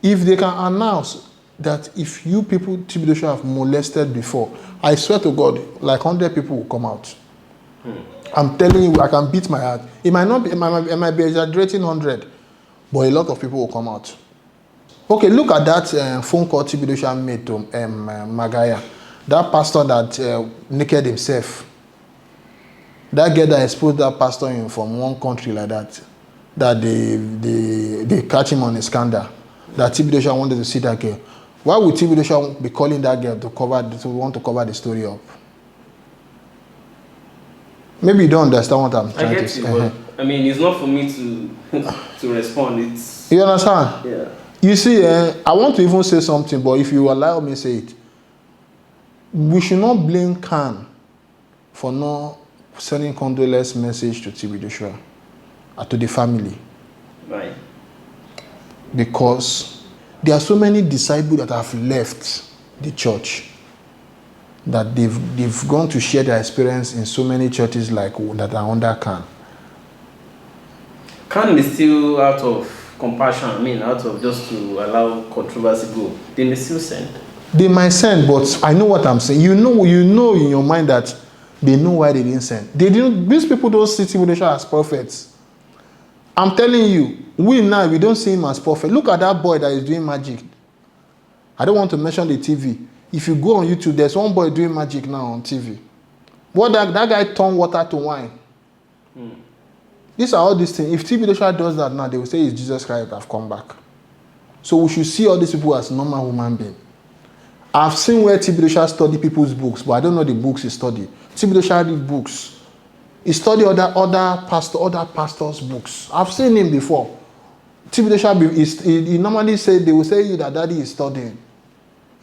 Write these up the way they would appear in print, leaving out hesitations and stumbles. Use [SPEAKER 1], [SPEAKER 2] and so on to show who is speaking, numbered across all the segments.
[SPEAKER 1] If they can announce that if you people, TB Joshua, have molested before, I swear to God, like 100 people will come out. I'm telling you, I can beat my heart. It might not be, it might be exaggerating 100, but a lot of people will come out. Okay, look at that phone call TB Joshua made to Magaya, that pastor that naked himself. That girl that exposed that pastor in from one country like that they catch him on a scandal. That TB Joshua wanted to see that girl. Why would TB Joshua be calling that girl to want to cover the story up? Maybe you don't understand what I'm trying to say.
[SPEAKER 2] But I mean, it's not for me to respond. It's,
[SPEAKER 1] you understand?
[SPEAKER 2] Yeah.
[SPEAKER 1] You see, I want to even say something, but if you allow me to say it, we should not blame Khan for not sending condolence message to TB Joshua or to the family.
[SPEAKER 2] Right.
[SPEAKER 1] Because there are so many disciples that have left the church, that they've gone to share their experience in so many churches like that are under Khan.
[SPEAKER 2] Khan is still out of compassion, out of just to allow controversy go. They may still send.
[SPEAKER 1] They might send, but I know what I'm saying. You know in your mind that they know why they didn't send. They didn't. These people don't see TB Joshua as prophets. I'm telling you, we don't see him as prophet. Look at that boy that is doing magic. I don't want to mention the TV. If you go on YouTube, there's one boy doing magic now on TV. What that guy turned water to wine. These are all these things. If TB Joshua does that now, they will say it's Jesus Christ that have come back. So we should see all these people as normal human beings. I've seen where TB Joshua study people's books, but I don't know the books he studied. TB Joshua read books. He studied other pastors' books. I've seen him before. TB Joshua, he normally say, they will say you that daddy is studying.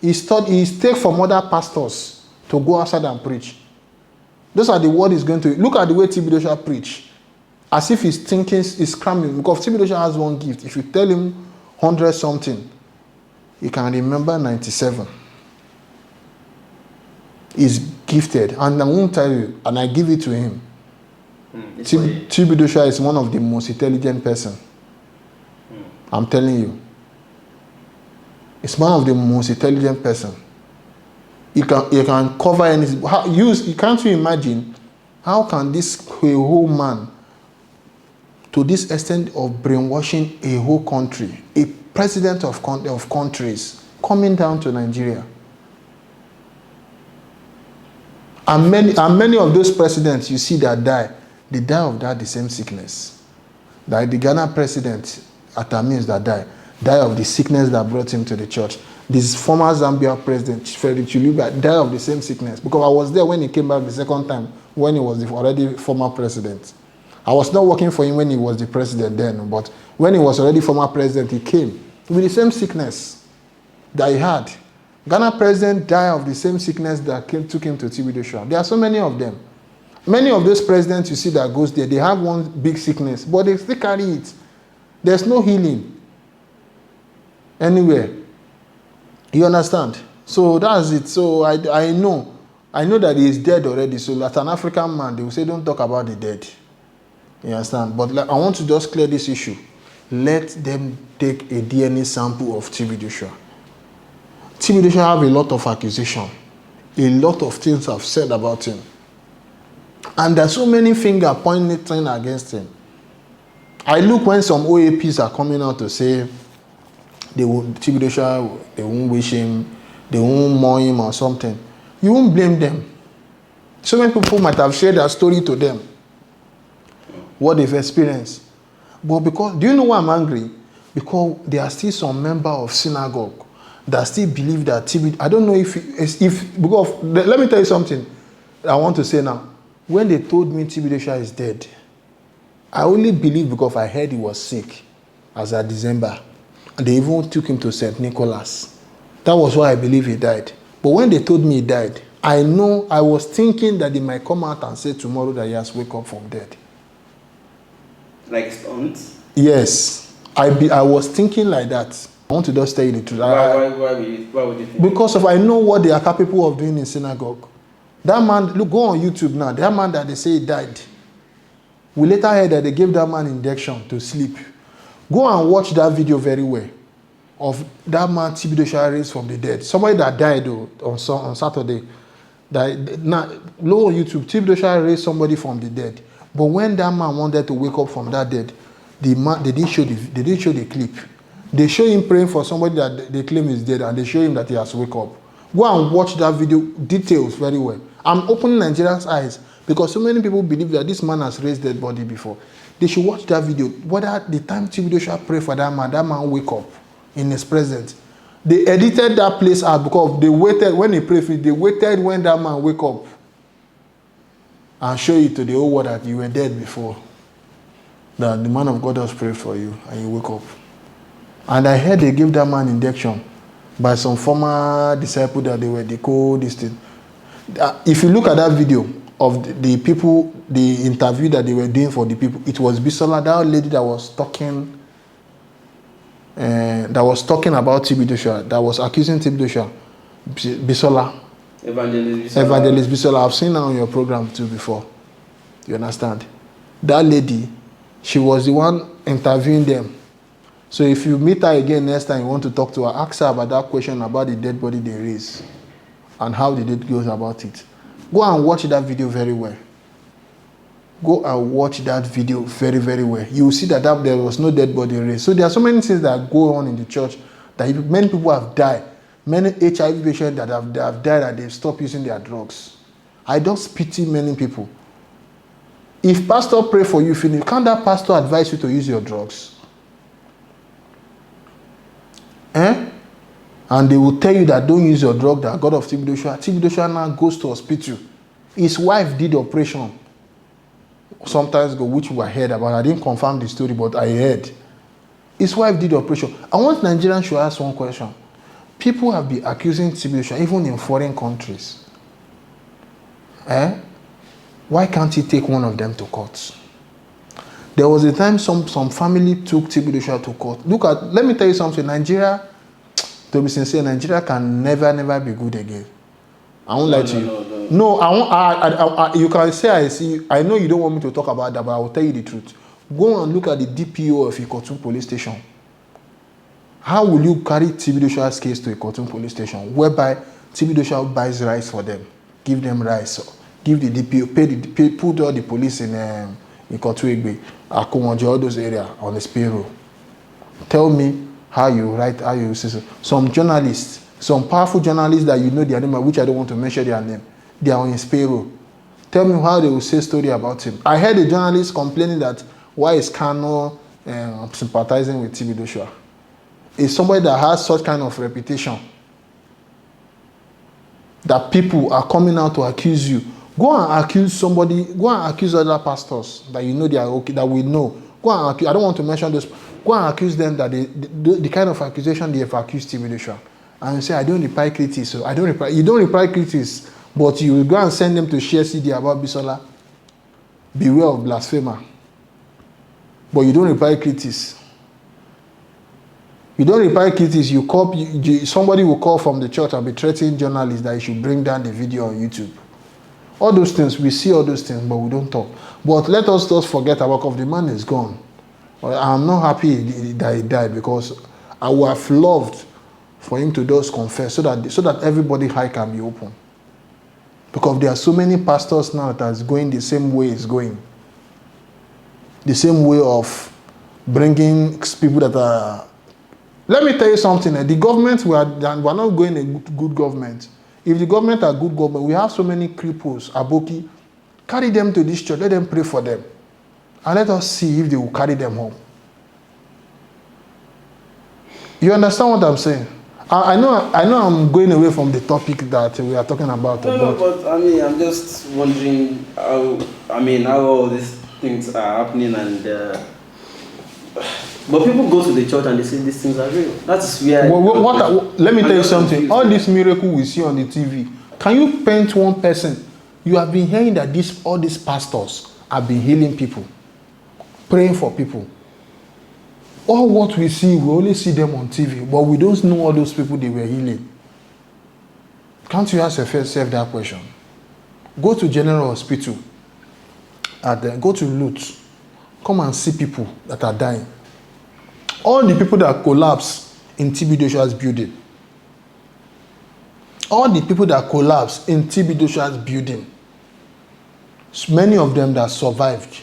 [SPEAKER 1] He take from other pastors to go outside and preach. Those are the words he's going to. Look at the way TB Joshua preach. As if he's thinking, he's cramming. Because TB Joshua has one gift. If you tell him 100 something, he can remember 97. He's gifted. And I won't tell you, and I give it to him. TB Joshua is one of the most intelligent person. I'm telling you. It's one of the most intelligent person. You can cover anything. Can't you imagine how can this whole man, to this extent of brainwashing a whole country, a president of countries, coming down to Nigeria? And many of those presidents you see that die, they die of the same sickness. Like the Ghana president, Atamis, that die of the sickness that brought him to the church. This former Zambia president, Frederick Chiluba, died of the same sickness. Because I was there when he came back the second time, when he was already former president. I was not working for him when he was the president then, but when he was already former president, he came with the same sickness that he had. Ghana president died of the same sickness that took him to TB Joshua. There are so many of them. Many of those presidents you see that goes there, they have one big sickness, but they still carry it. There's no healing anywhere. You understand? So that's it. So I know that he is dead already. So as an African man, they will say, don't talk about the dead. You understand? But I want to just clear this issue. Let them take a DNA sample of TB Joshua. TB Joshua have a lot of accusation. A lot of things have said about him. And there's so many finger pointing against him. I look when some OAPs are coming out to say TB Joshua, they won't wish him, they won't mourn him or something. You won't blame them. So many people might have shared their story to them, what they've experienced. But do you know why I'm angry? Because there are still some member of synagogue that still believe that TB. I don't know because let me tell you something I want to say now. When they told me TB Joshua is dead, I only believed because I heard he was sick as of December. And they even took him to St. Nicholas. That was why I believe he died. But when they told me he died, I was thinking that they might come out and say tomorrow that he has wake up from dead.
[SPEAKER 2] Like stunned?
[SPEAKER 1] Yes. I was thinking like that. I want to just tell you the truth.
[SPEAKER 2] Why would you think?
[SPEAKER 1] Because I know what they are capable of doing in synagogue. That man, look, go on YouTube now. That man that they say he died. We later heard that they gave that man injection to sleep. Go and watch that video very well. of that man TB Joshua raised from the dead. Somebody that died though on Saturday. That now low on YouTube, TB Joshua raised somebody from the dead. But when that man wanted to wake up from that dead, the man they didn't show the clip. They show him praying for somebody that they claim is dead, and they show him that he has wake up. Go and watch that video, details very well. I'm opening Nigerians' eyes because so many people believe that this man has raised dead body before. They should watch that video. Whether the time TB Joshua pray for that man wake up in his presence. They edited that place out because they waited when he prayed. They waited when that man wake up and show it to the whole world that you were dead before. That the man of God has prayed for you and you wake up. And I heard they gave that man injection by some former disciple that they call this thing. If you look at that video of the people, the interview that they were doing for the people, it was Bisola, that lady that was talking about TB Joshua, that was accusing TB Joshua, Bisola. Evangelist Bisola. I've seen her on your program too before. You understand? That lady, she was the one interviewing them. So if you meet her again next time, you want to talk to her, ask her about that question about the dead body they raised and how the dead goes about it. Go and watch that video very well. Go and watch that video very, very well. You will see that there was no dead body raised. So there are so many things that go on in the church that many people have died. Many HIV patients that have died and they've stopped using their drugs. I just pity many people. If pastor pray for you, can't that pastor advise you to use your drugs? And they will tell you that don't use your drug, that God of TB Joshua. TB Joshua now goes to hospital. His wife did the operation sometimes ago, which we heard about. I didn't confirm the story, but I heard. His wife did the operation. I want Nigerians to ask one question. People have been accusing TB Joshua, even in foreign countries. Why can't he take one of them to court? There was a time some family took TB Joshua to court. Let me tell you something. Nigeria, to be sincere, Nigeria can never be good again. I won't lie to you. No, you can say I know you don't want me to talk about that, but I will tell you the truth. Go and look at the DPO of Ikotun police station. How will you carry TB Joshua's case to Ikotun police station, whereby TB Joshua buys rice for them, give them rice, give the DPO, put all the police in Ikotun Egbe, Akomonjo, all those areas on his payroll. Tell me how you say so. Some journalists, some powerful journalists that you know their name, which I don't want to mention their name, they are on his payroll. Tell me how they will say story about him. I heard a journalist complaining that why is Kano sympathizing with TB Joshua? It's somebody that has such kind of reputation that people are coming out to accuse you. Go and accuse somebody, go and accuse other pastors that you know they are okay, that we know. Go and accuse, I don't want to mention this. Go and accuse them that the kind of accusation they have accused TB Joshua. And you say, I don't reply critics, so I don't reply. You don't reply critics, but you will go and send them to share CD about Bisola. Beware of blasphemer. But you don't reply critics. You don't reply critics, somebody will call from the church and be threatening journalists that you should bring down the video on YouTube. All those things, we see all those things, but we don't talk. But let us just forget about the man is gone. I'm not happy that he died, because I would have loved for him to just confess so that everybody's eye can be open. Because there are so many pastors now that is going the same way it's going. The same way of bringing people that are... Let me tell you something. The government, we are not going a good government. If the government are good government, we have so many cripples, aboki. Carry them to this church. Let them pray for them. And let us see if they will carry them home. You understand what I'm saying? I know I'm going away from the topic that we are talking about.
[SPEAKER 2] No, but I mean, I'm just wondering how all these things are happening, and but people go to the church and they say these things are real. That's where.
[SPEAKER 1] Let me tell you something. All this miracle we see on the TV, can you paint one person? You have been hearing that all these pastors have been healing people, praying for people. All what we see, we only see them on TV, but we don't know all those people they were healing. Can't you ask yourself that question? Go to General Hospital, go to Lutz, come and see people that are dying. All the people that collapse in TB Joshua's building. All the people that collapsed in TB Joshua's building, many of them that survived,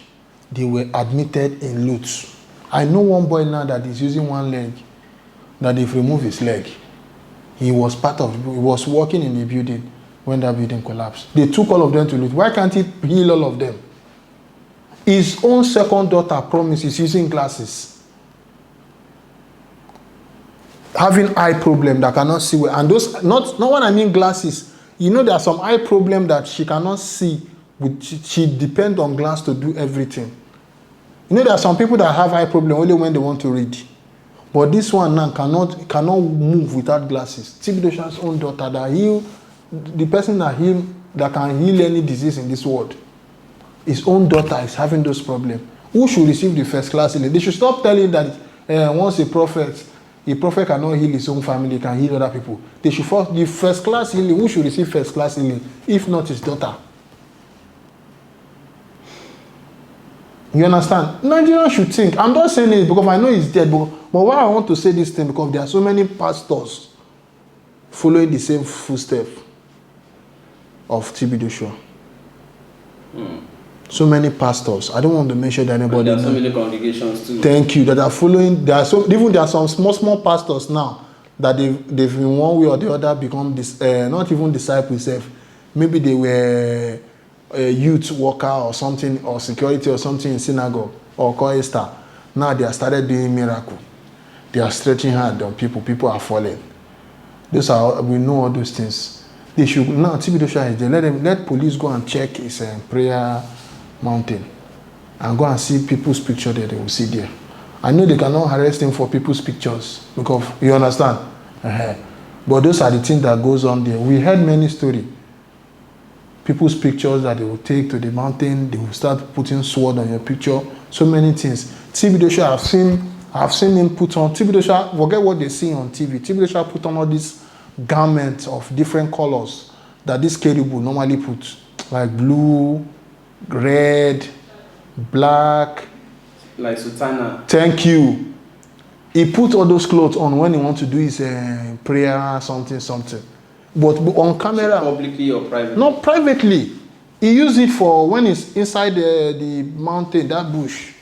[SPEAKER 1] they were admitted in Lutz. I know one boy now that is using one leg, that they've removed his leg. He was working in the building when that building collapsed. They took all of them to Lutz. Why can't he heal all of them? His own second daughter promises using glasses, having eye problem that cannot see well. And those, not when I mean glasses, you know, there are some eye problem that she cannot see. She depends on glass to do everything. You know, there are some people that have eye problem only when they want to read. But this one now cannot move without glasses. TB Joshua's own daughter the person that can heal any disease in this world. His own daughter is having those problems. Who should receive the first class healing? They should stop telling that once a prophet cannot heal his own family, can heal other people. They should the first class healing. Who should receive first class healing? If not his daughter. You understand? Nigerians should think. I'm not saying it because I know he's dead, but why I want to say this thing, because there are so many pastors following the same footsteps of TB Joshua. So many pastors. I don't want to mention anybody.
[SPEAKER 2] There are so many congregations too.
[SPEAKER 1] Thank you. That are following. There are some small pastors now that they've in one way or the other become not even disciples. Maybe they were a youth worker or something, or security or something in synagogue or choir. Now they have started doing miracle. They are stretching hard on people. People are falling. We know all those things. They should now. TB Joshua is there. Let police go and check his prayer mountain and go and see people's picture there. They will see there. I know they cannot arrest him for people's pictures because you understand. But those are the things that goes on there. We heard many stories. People's pictures that they will take to the mountain. They will start putting sword on your picture. So many things. TB Joshua, I've seen him put on. TB Joshua, forget what they see on TV. TB Joshua put on all these garments of different colors that this Kerubu normally put, like blue, red, black,
[SPEAKER 2] like sultana.
[SPEAKER 1] Thank you. He put all those clothes on when he wants to do his prayer, something. But on camera,
[SPEAKER 2] publicly or privately?
[SPEAKER 1] Not privately. He used it for when he's inside the mountain, that bush.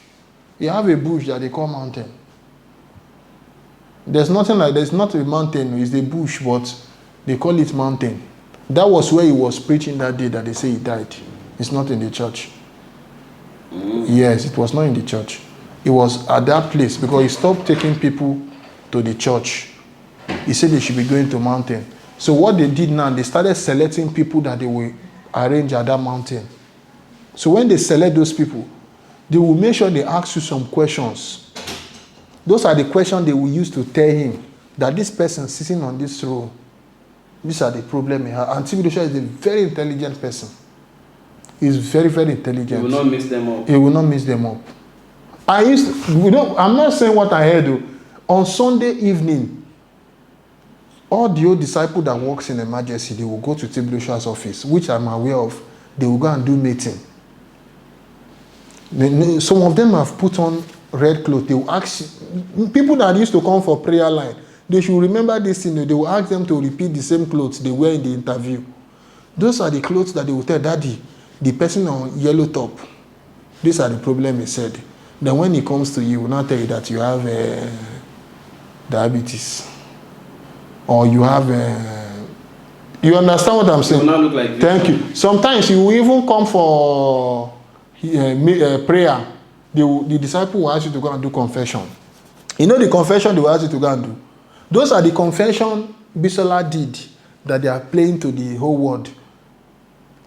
[SPEAKER 1] You have a bush that they call mountain. There's not a mountain, it's the bush, but they call it mountain. That was where he was preaching that day that they say he died. It's not in the church. Yes, it was not in the church. It was at that place because he stopped taking people to the church. He said they should be going to mountain. So what they did now, they started selecting people that they will arrange at that mountain. So when they select those people, they will make sure they ask you some questions. Those are the questions they will use to tell him that this person sitting on this throne, these are the problems he has. And TB Joshua is a very intelligent person. He's very, very intelligent.
[SPEAKER 2] He will not mix them up.
[SPEAKER 1] He will not mix them up. I'm not saying what I heard though. On Sunday evening, all the old disciple that works in emergency, they will go to TB Joshua's office, which I'm aware of. They will go and do meeting. Some of them have put on red clothes. They will ask people that used to come for prayer line, they should remember this thing. They will ask them to repeat the same clothes they wear in the interview. Those are the clothes that they will tell Daddy, the person on yellow top. These are the problem he said. Then when he comes to you, he will not tell you that you have diabetes. Or you have you understand what I'm saying?
[SPEAKER 2] It will not look like this.
[SPEAKER 1] Thank you. Sometimes you will even come for prayer. The disciple will ask you to go and do confession. You know the confession they will ask you to go and do? Those are the confession Bisola did that they are playing to the whole world.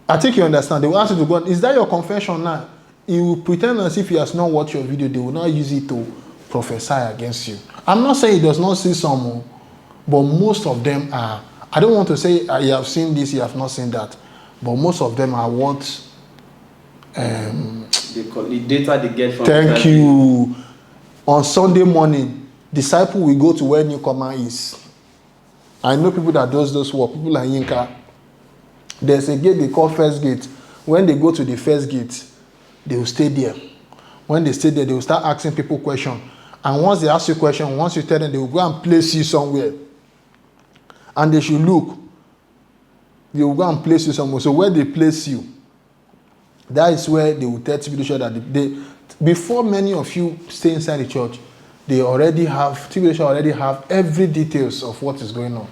[SPEAKER 1] I think you understand. They will ask you to go. Is that your confession now? He will pretend as if he has not watched your video. They will not use it to prophesy against you. I'm not saying he does not see some, but most of them are. I don't want to say you have seen this, you have not seen that, but most of them are what.
[SPEAKER 2] The data they get from.
[SPEAKER 1] Thank you. On Sunday morning, disciple will go to where newcomer is. I know people that does those work. People like Yinka. There's a gate they call first gate. When they go to the first gate, they will stay there. When they stay there, they will start asking people questions. And once they ask you a question, once you tell them, they will go and place you somewhere. And they should look. They will go and place you somewhere. So where they place you, that is where they will tell TB Joshua that before many of you stay inside the church, TB Joshua already have every details of what is going on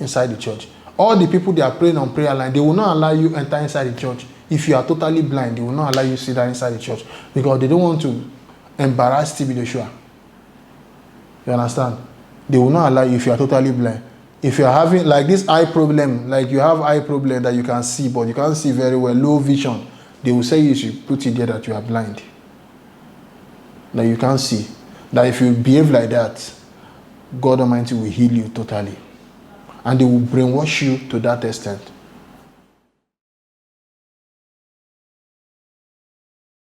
[SPEAKER 1] inside the church. All the people they are praying on prayer line, they will not allow you enter inside the church. If you are totally blind, they will not allow you sit down inside the church because they don't want to embarrass TB Joshua. You understand? They will not allow you if you are totally blind. If you are having like this eye problem, like you have eye problem that you can see, but you can't see very well, low vision, they will say you should put it there that you are blind. That you can't see. That if you behave like that, God Almighty will heal you totally. And they will brainwash you to that extent.